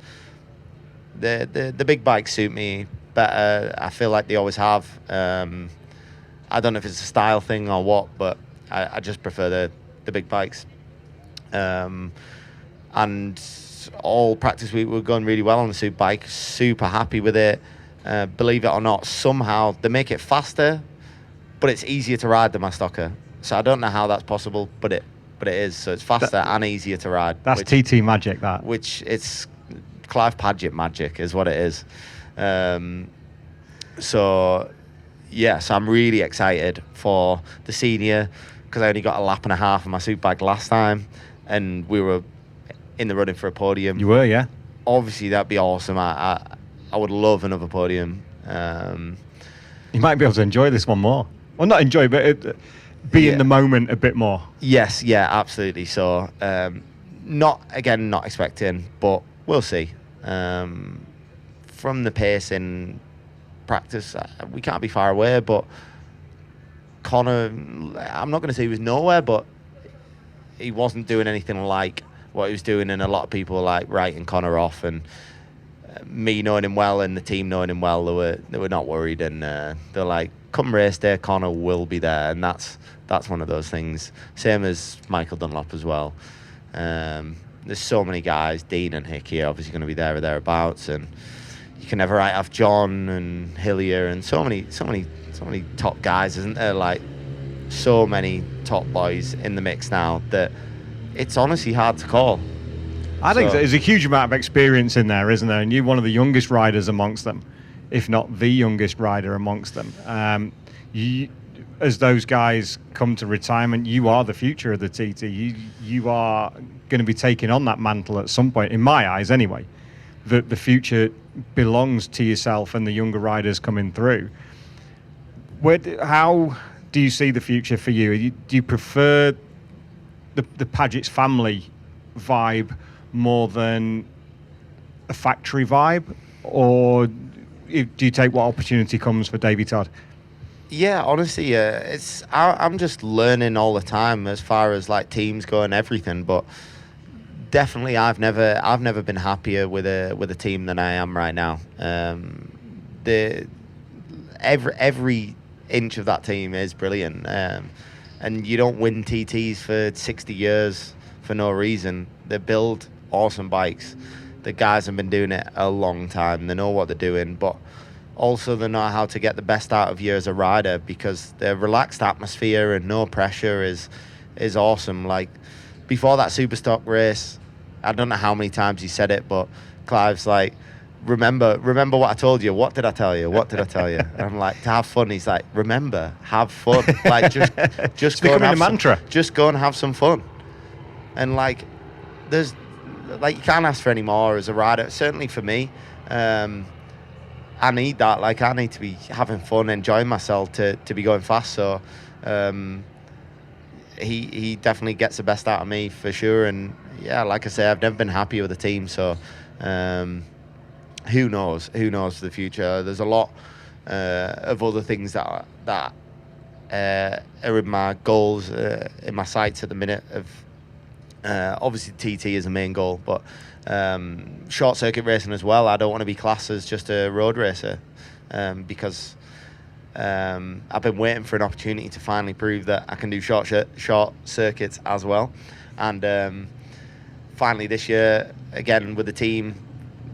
the big bikes suit me better. I feel like they always have. I don't know if it's a style thing or what, but I just prefer the big bikes. And all practice week we're going really well on the super bike. Super happy with it. Believe it or not, somehow they make it faster, but it's easier to ride than my stocker. So I don't know how that's possible, but it is. So it's faster and easier to ride. That's TT magic, that. Which it's Clive Paget magic is what it is. So I'm really excited for the senior because I only got a lap and a half on my superbike last time, and we were in the running for a podium. You were, yeah. Obviously, that'd be awesome. I would love another podium. You might be able to enjoy this one more. Well, not enjoy, but be in the moment a bit more. Yes, yeah, absolutely. So, not expecting, but we'll see. From the pace in practice, we can't be far away, but Connor, I'm not going to say he was nowhere, but he wasn't doing anything like what he was doing, and a lot of people were like writing Connor off, and me knowing him well and the team knowing him well, they were not worried, and they're like, come race day, Connor will be there, and that's one of those things. Same as Michael Dunlop as well. There's so many guys. Dean and Hickey are obviously going to be there or thereabouts, and you can never write off John and Hillier and so many top guys, isn't there? Like, so many top boys in the mix now that it's honestly hard to call. I think there's a huge amount of experience in there, isn't there? And you're one of the youngest riders amongst them, if not the youngest rider amongst them. As those guys come to retirement, you are the future of the TT. You are going to be taking on that mantle at some point, in my eyes anyway. The future belongs to yourself and the younger riders coming through. How do you see the future for you? Do you prefer the Paget's family vibe more than a factory vibe, or do you take what opportunity comes for Davey Todd? Yeah, honestly, I'm just learning all the time as far as like teams go and everything. But definitely, I've never been happier with a team than I am right now. The every inch of that team is brilliant. And you don't win TTs for 60 years for no reason. They build awesome bikes. The guys have been doing it a long time. They know what they're doing, but also they know how to get the best out of you as a rider, because the relaxed atmosphere and no pressure is awesome. Like, before that Superstock race, I don't know how many times he said it, but Clive's like, remember what I told you. What did I tell you? What did I tell you? And I'm like, to have fun. He's like, remember, have fun. Like, just go and have mantra. Just go and have some fun. And like, there's like, you can't ask for any more as a rider. Certainly for me, I need that. Like, I need to be having fun, enjoying myself to be going fast. So he definitely gets the best out of me for sure. And yeah, like I say, I've never been happier with the team. So who knows for the future. There's a lot of other things that are in my goals, in my sights at the minute. Of obviously TT is a main goal, but short circuit racing as well. I don't want to be classed as just a road racer, because I've been waiting for an opportunity to finally prove that I can do short circuits as well. And finally this year, again with the team,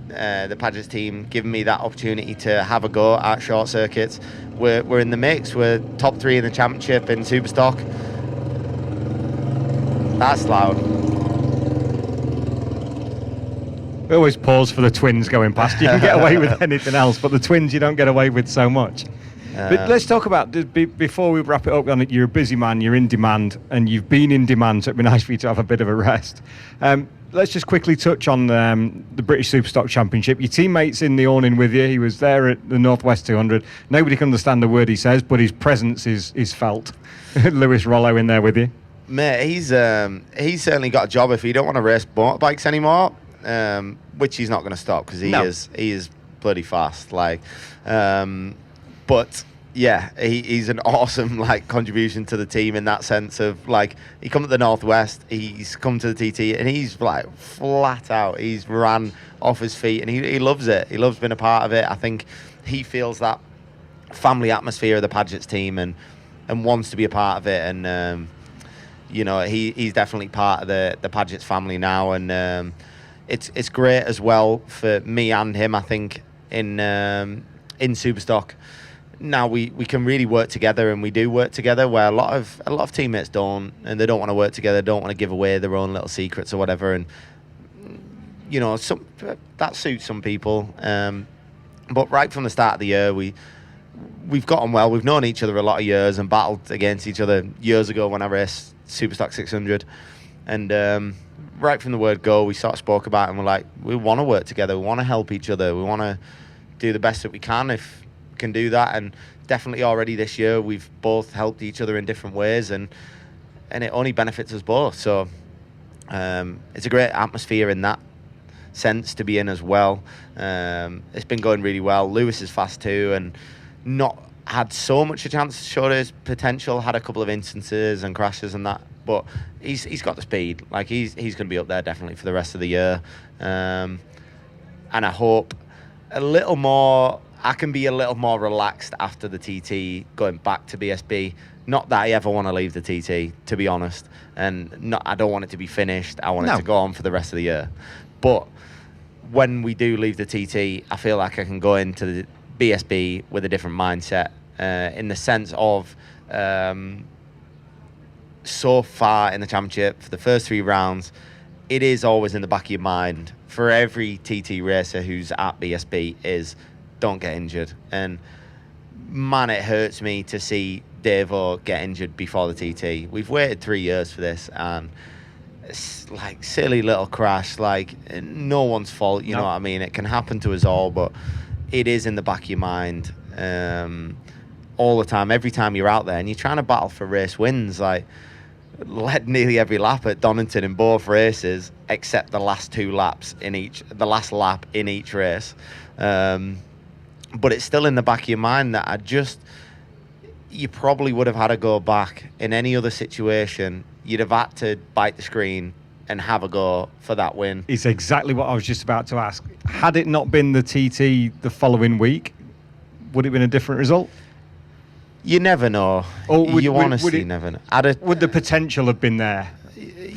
the Paget's team, giving me that opportunity to have a go at short circuits. We're in the mix. We're top 3 in the championship in Superstock. That's loud. We always pause for the twins going past. You can get away with anything else, but the twins you don't get away with so much. But let's talk about, before we wrap it up, you're a busy man, you're in demand, and you've been in demand, so it'd be nice for you to have a bit of a rest. Let's just quickly touch on the British Superstock Championship. Your teammate's in the awning with you. He was there at the Northwest 200. Nobody can understand the word he says, but his presence is felt. Lewis Rollo in there with you. Mate, he's certainly got a job if he don't want to race motorbikes anymore, which he's not going to stop, because he is bloody fast. Like, but yeah, he's an awesome like contribution to the team in that sense of like, he come to the Northwest, he's come to the TT, and he's like flat out. He's ran off his feet, and he loves it. He loves being a part of it. I think he feels that family atmosphere of the Paget's team and wants to be a part of it. And you know, he's definitely part of the Paget's family now, and it's great as well for me and him. I think in Superstock now we can really work together, and we do work together, where a lot of teammates don't, and they don't want to work together, don't want to give away their own little secrets or whatever. And you know, that suits some people. But right from the start of the year, we've gotten well. We've known each other a lot of years and battled against each other years ago when I raced Superstock 600. And right from the word go, we sort of spoke about it, and we're like, we want to work together. We want to help each other. We want to do the best that we can if we can do that. And definitely already this year, we've both helped each other in different ways, and it only benefits us both. So it's a great atmosphere in that sense to be in as well. It's been going really well. Lewis is fast too, and not had so much a chance to show his potential. Had a couple of instances and crashes and that, but he's got the speed. Like, he's going to be up there definitely for the rest of the year. And I hope I can be a little more relaxed after the TT, going back to BSB. Not that I ever want to leave the TT, to be honest, and I don't want it to be finished. I want it to go on for the rest of the year. But when we do leave the TT, I feel like I can go into the BSB with a different mindset, in the sense of so far in the championship, for the first 3 rounds, it is always in the back of your mind for every TT racer who's at BSB is, don't get injured. And man, it hurts me to see Davo get injured before the TT. We've waited 3 years for this, and it's like silly little crash, like no one's fault, you know what I mean? It can happen to us all, but it is in the back of your mind all the time, every time you're out there, and you're trying to battle for race wins. Like, led nearly every lap at Donington in both races, except the last 2 laps the last lap in each race. But it's still in the back of your mind that you probably would have had to go back in any other situation. You'd have had to bite the screen and have a go for that win. It's exactly what I was just about to ask. Had it not been the TT the following week, would it have been a different result? You never know. Or You honestly never know. Would the potential have been there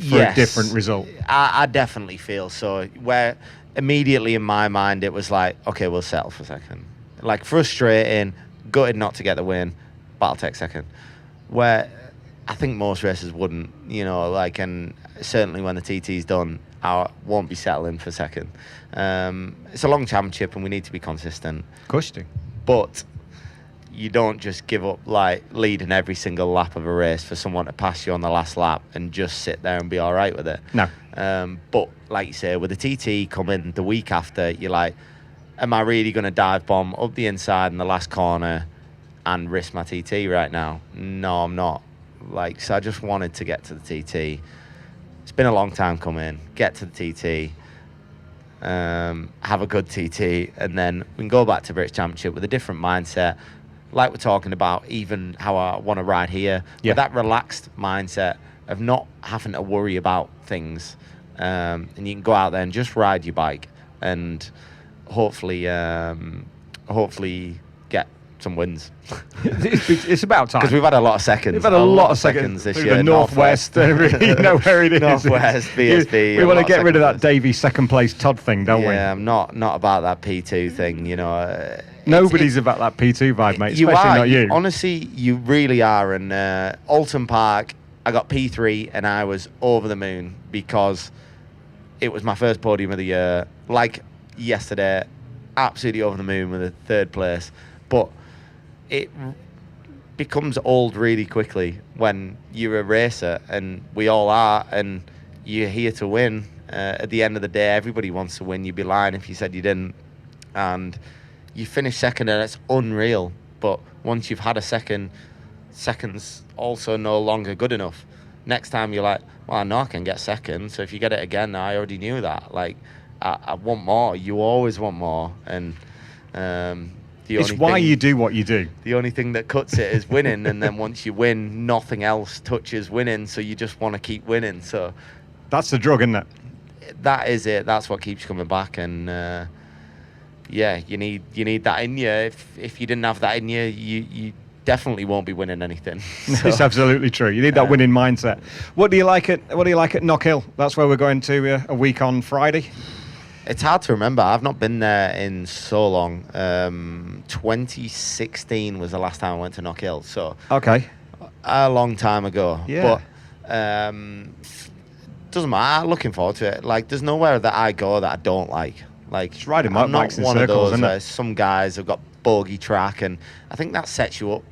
for a different result? I definitely feel so. Where immediately in my mind it was like, okay, we'll settle for second. Like frustrating, gutted not to get the win, but I'll take second. Where I think most racers wouldn't, and certainly when the TT's done, I won't be settling for second. It's a long championship and we need to be consistent. Of course you do. But you don't just give up like leading every single lap of a race for someone to pass you on the last lap and just sit there and be all right with it. No. But like you say, with the TT coming the week after, you're like, am I really going to dive bomb up the inside in the last corner and risk my TT right now? No, I'm not. So I just wanted to get to the TT. It's been a long time coming. Get to the TT. Have a good TT, and then we can go back to British Championship with a different mindset. Like we're talking about, even how I want to ride here, with that relaxed mindset of not having to worry about things, and you can go out there and just ride your bike and hopefully get some wins. It's about time, because we've had a lot of seconds. We've had a lot of seconds this through year. The Northwest, you know where it is. Northwest, BSB. We want to get rid of that Davey second place Todd thing, don't we? Yeah, I'm not about that P2 thing. Nobody's about that P2 vibe, mate. You especially are. not you. Honestly, you really are. And Alton Park, I got P3 and I was over the moon because it was my first podium of the year. Like yesterday, absolutely over the moon with a third place. But it becomes old really quickly when you're a racer, and we all are, and you're here to win. At the end of the day, everybody wants to win. You'd be lying if you said you didn't. And you finish second, and it's unreal. But once you've had a second, second's also no longer good enough. Next time you're like, well, I know I can get second, so if you get it again, I already knew that. I want more. You always want more. And it's why you do what you do. The only thing that cuts it is winning, and then once you win, nothing else touches winning, so you just want to keep winning. So that's the drug, isn't it? That is it. That's what keeps you coming back. And you need that in you. If you didn't have that in you, you definitely won't be winning anything. So. It's absolutely true. You need that winning mindset. What do you like at Knockhill? That's where we're going to a week on Friday. It's hard to remember. I've not been there in so long. 2016 was the last time I went to Knockhill. So okay, a long time ago. Yeah. But doesn't matter. I'm looking forward to it. There's nowhere that I go that I don't like. It's riding I'm bikes not in one circles, of those. isn't it? Some guys have got bogey track, and I think that sets you up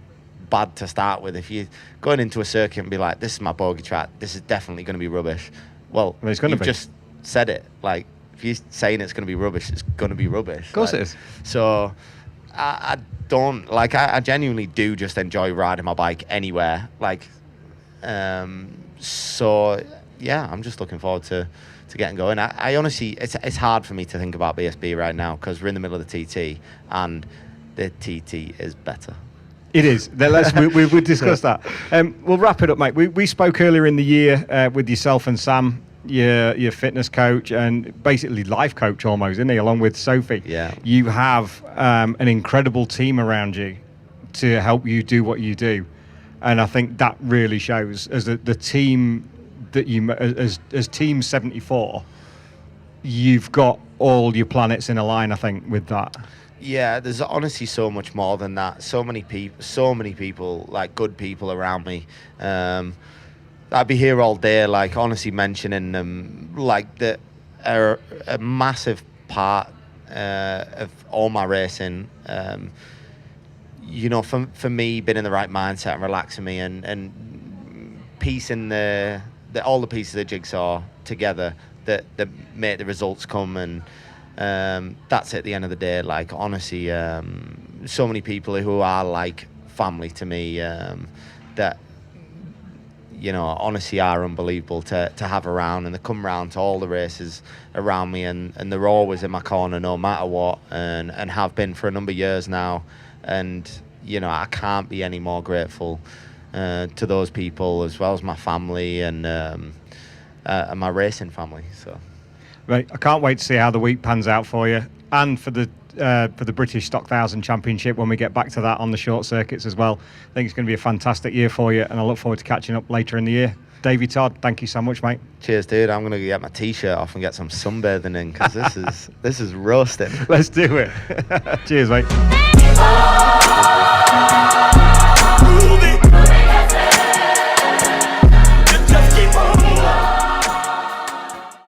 bad to start with. If you're going into a circuit and be like, "This is my bogey track. This is definitely going to be rubbish." Well, you've just said it. If you're saying it's going to be rubbish, it's going to be rubbish. Of course it is. So I don't I genuinely do just enjoy riding my bike anywhere. So yeah, I'm just looking forward to getting going. I honestly, it's hard for me to think about BSB right now because we're in the middle of the TT and the TT is better. It is. We'll discuss that. We'll wrap it up, mate. We spoke earlier in the year with yourself and Sam, your fitness coach and basically life coach almost, isn't he, along with Sophie? Yeah. You have an incredible team around you to help you do what you do. And I think that really shows as the team that you, as Team 74, you've got all your planets in a line, I think, with that. Yeah, there's honestly so much more than that. So many people, good people around me. I'd be here all day, honestly mentioning them, that are a massive part of all my racing. For me, being in the right mindset and relaxing me and piecing all the pieces of the jigsaw together that make the results come, and that's at the end of the day. Honestly, so many people who are like family to me that honestly are unbelievable to have around, and they come around to all the races around me, and they're always in my corner no matter what, and have been for a number of years now. And I can't be any more grateful to those people, as well as my family and my racing family. So right, I can't wait to see how the week pans out for you. and for the British Stock 1000 Championship when we get back to that on the short circuits as well. I think it's going to be a fantastic year for you, and I look forward to catching up later in the year. Davey Todd, thank you so much, mate. Cheers, dude. I'm gonna get my t-shirt off and get some sunbathing in, because this is roasting. Let's do it. Cheers, mate.